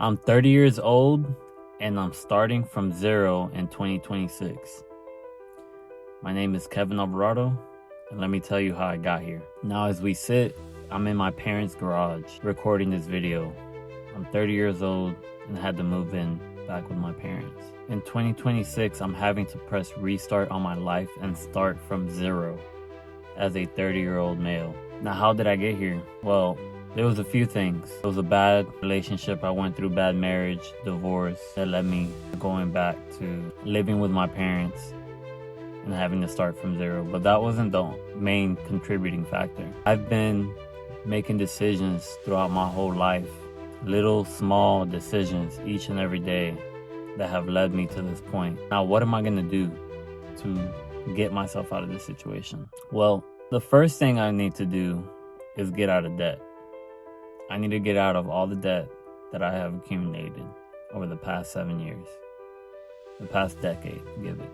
I'm 30 years old and I'm starting from zero in 2026. My name is Kevin Alvarado, and let me tell you how I got here. Now, as we sit, I'm in my parents' garage recording this video. I'm 30 years old and had to move in back with my parents. In 2026, I'm having to press restart on my life and start from zero as a 30-year-old male. Now, how did I get here? Well, there was a few things. It was a bad relationship I went through, bad marriage, divorce, that led me going back to living with my parents and having to start from zero. But that wasn't the main contributing factor. I've been making decisions throughout my whole life, little small decisions each and every day that have led me to this point. Now, what am I gonna do to get myself out of this situation? Well, the first thing I need to do is get out of debt. I need to get out of all the debt that I have accumulated over the past 7 years, the past decade, give it.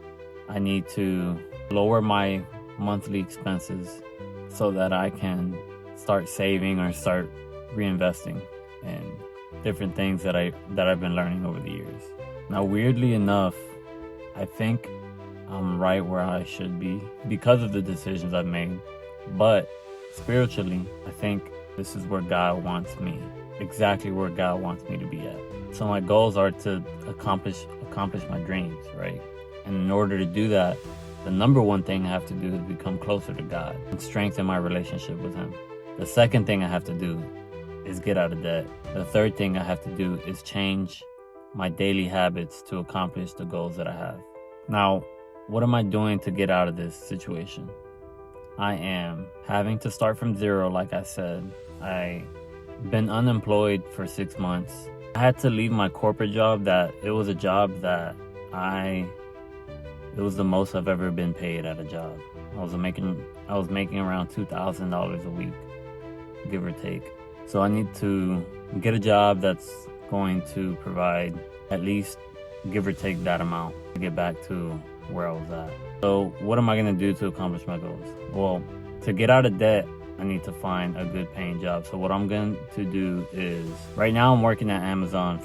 I need to lower my monthly expenses so that I can start saving or start reinvesting in different things that I've been learning over the years. Now, weirdly enough, I think I'm right where I should be because of the decisions I've made. But spiritually, I think this is where God wants me, exactly where God wants me to be at. So my goals are to accomplish my dreams, right? And in order to do that, the number one thing I have to do is become closer to God and strengthen my relationship with Him. The second thing I have to do is get out of debt. The third thing I have to do is change my daily habits to accomplish the goals that I have. Now, what am I doing to get out of this situation? I am having to start from zero, like I said. I've been unemployed for 6 months. I had to leave my corporate job it was a job that it was the most I've ever been paid at a job. I was making around $2,000 a week, give or take. So I need to get a job that's going to provide at least give or take that amount to get back to where I was at. So what am I going to do to accomplish my goals? Well, to get out of debt, I need to find a good paying job. So what I'm going to do is, right now I'm working at Amazon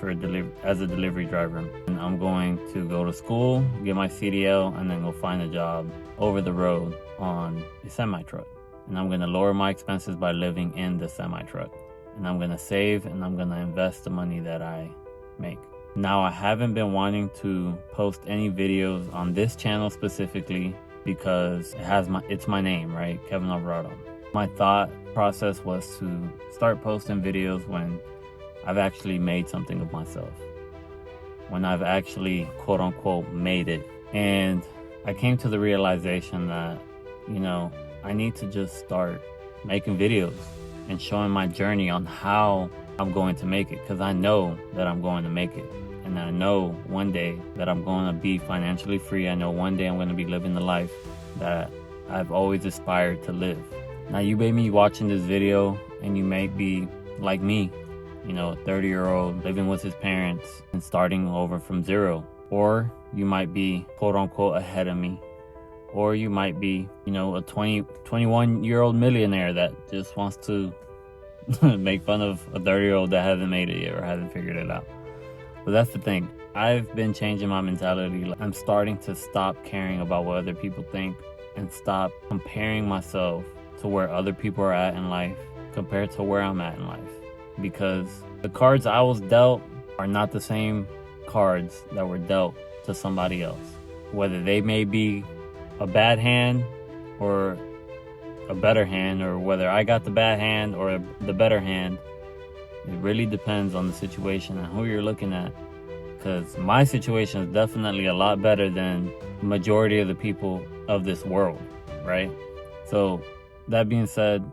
as a delivery driver. And I'm going to go to school, get my CDL, and then go find a job over the road on a semi-truck. And I'm going to lower my expenses by living in the semi-truck. And I'm going to save and I'm going to invest the money that I make. Now, I haven't been wanting to post any videos on this channel specifically because it's my name, right? Kevin Alvarado. My thought process was to start posting videos when I've actually made something of myself, when I've actually quote unquote made it. And I came to the realization that, I need to just start making videos and showing my journey on how I'm going to make it, because I know that I'm going to make it. And I know one day that I'm going to be financially free. I know one day I'm going to be living the life that I've always aspired to live. Now, you may be watching this video and you may be like me, a 30-year-old living with his parents and starting over from zero. Or you might be quote unquote ahead of me. Or you might be, a 21-year-old millionaire that just wants to make fun of a 30-year-old that hasn't made it yet or hasn't figured it out. But that's the thing. I've been changing my mentality. I'm starting to stop caring about what other people think and stop comparing myself to where other people are at in life compared to where I'm at in life. Because the cards I was dealt are not the same cards that were dealt to somebody else. Whether they may be a bad hand or a better hand, or whether I got the bad hand or the better hand, it really depends on the situation and who you're looking at. Because my situation is definitely a lot better than the majority of the people of this world, right? So that being said,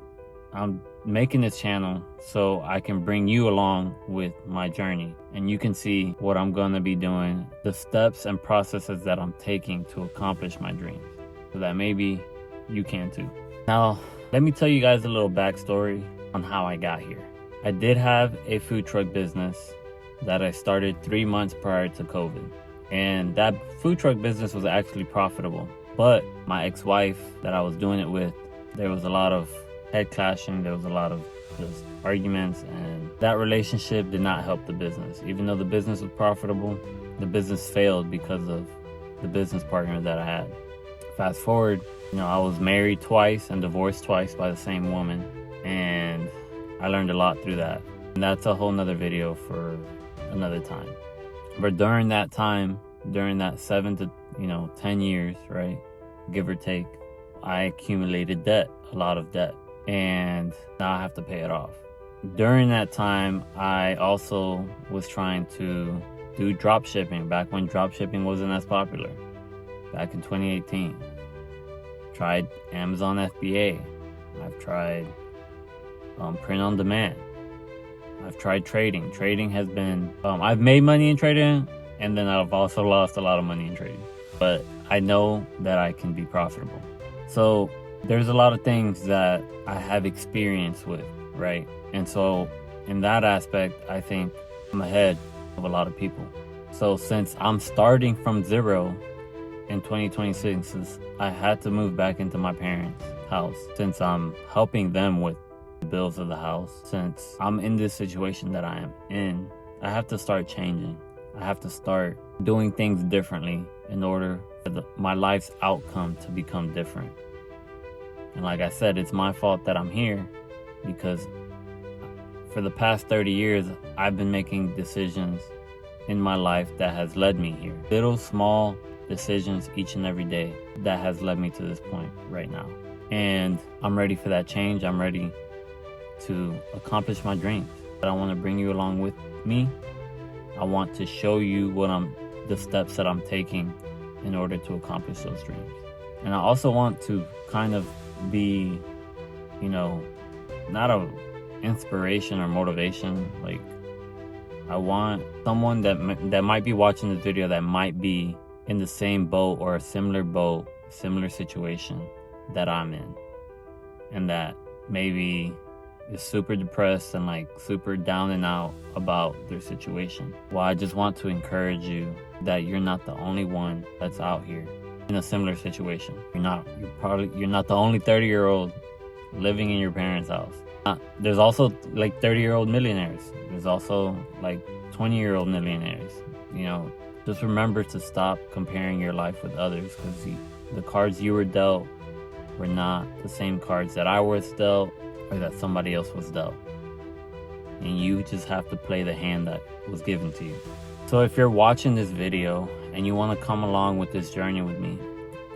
I'm making this channel so I can bring you along with my journey. And you can see what I'm going to be doing, the steps and processes that I'm taking to accomplish my dreams, so that maybe you can too. Now, let me tell you guys a little backstory on how I got here. I did have a food truck business that I started 3 months prior to COVID. And that food truck business was actually profitable. But my ex-wife that I was doing it with, there was a lot of head clashing. There was a lot of just arguments, and That relationship did not help the business. Even though the business was profitable, the business failed because of the business partner that I had. Fast forward, I was married twice and divorced twice by the same woman, and I learned a lot through that. And that's a whole nother video for another time. But during that time, during that 7 to 10 years, right, give or take, I accumulated debt, a lot of debt, and now I have to pay it off. During that time, I also was trying to do drop shipping back when drop shipping wasn't as popular, back in 2018. Tried Amazon FBA. I've tried print on demand. I've tried trading. Trading has been, I've made money in trading, and then I've also lost a lot of money in trading. But I know that I can be profitable. So there's a lot of things that I have experience with, right? And so in that aspect, I think I'm ahead of a lot of people. So since I'm starting from zero in 2026, I had to move back into my parents' house. Since I'm helping them with the bills of the house, since I'm in this situation that I am in, I have to start changing. I have to start doing things differently in order for my life's outcome to become different. And like I said, it's my fault that I'm here, because for the past 30 years, I've been making decisions in my life that has led me here. Little small decisions each and every day that has led me to this point right now. And I'm ready for that change. I'm ready to accomplish my dreams. But I want to bring you along with me. I want to show you the steps that I'm taking in order to accomplish those dreams. And I also want to kind of be, not a inspiration or motivation. Like, I want someone that might be watching this video that might be in the same boat or a similar situation that I'm in, and that maybe is super depressed and like super down and out about their situation. Well, I just want to encourage you that you're not the only one that's out here in a similar situation. You're not the only 30-year-old living in your parents' house. There's also like 30-year-old millionaires. There's also like 20-year-old millionaires. Just remember to stop comparing your life with others, because the cards you were dealt were not the same cards that I was dealt or that somebody else was dealt. And you just have to play the hand that was given to you. So if you're watching this video and you want to come along with this journey with me,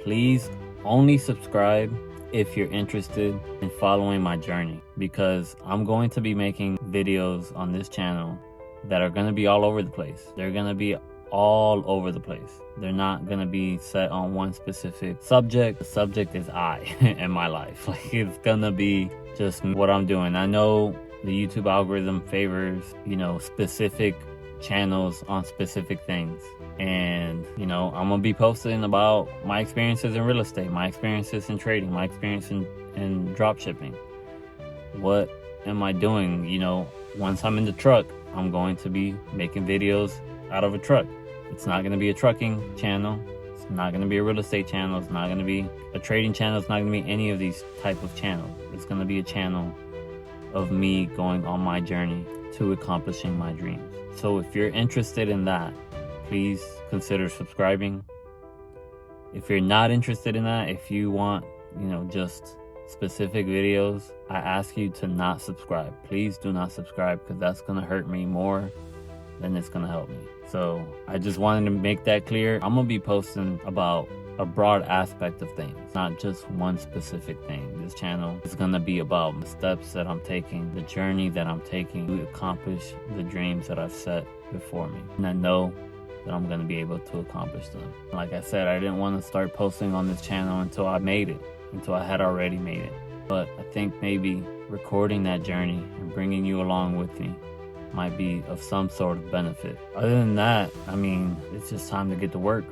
please only subscribe if you're interested in following my journey, because I'm going to be making videos on this channel that are going to be all over the place. They're going to be all over the place. They're not going to be set on one specific subject. The subject is I and my life. Like, it's going to be just what I'm doing. I know the YouTube algorithm favors, specific channels on specific things. And, I'm going to be posting about my experiences in real estate, my experiences in trading, my experience in drop shipping. What am I doing? Once I'm in the truck, I'm going to be making videos out of a truck. It's not going to be a trucking channel. It's not going to be a real estate channel. It's not going to be a trading channel. It's not going to be any of these type of channels. It's going to be a channel of me going on my journey to accomplishing my dreams. So if you're interested in that, please consider subscribing. If you're not interested in that, if you want, just specific videos, I ask you to not subscribe. Please do not subscribe, because that's going to hurt me more than it's going to help me. So I just wanted to make that clear. I'm going to be posting about a broad aspect of things, not just one specific thing. This channel is going to be about the steps that I'm taking, the journey that I'm taking to accomplish the dreams that I've set before me. And I know that I'm going to be able to accomplish them. Like I said, I didn't want to start posting on this channel until I made it, until I had already made it. But I think maybe recording that journey and bringing you along with me might be of some sort of benefit. Other than that, it's just time to get to work.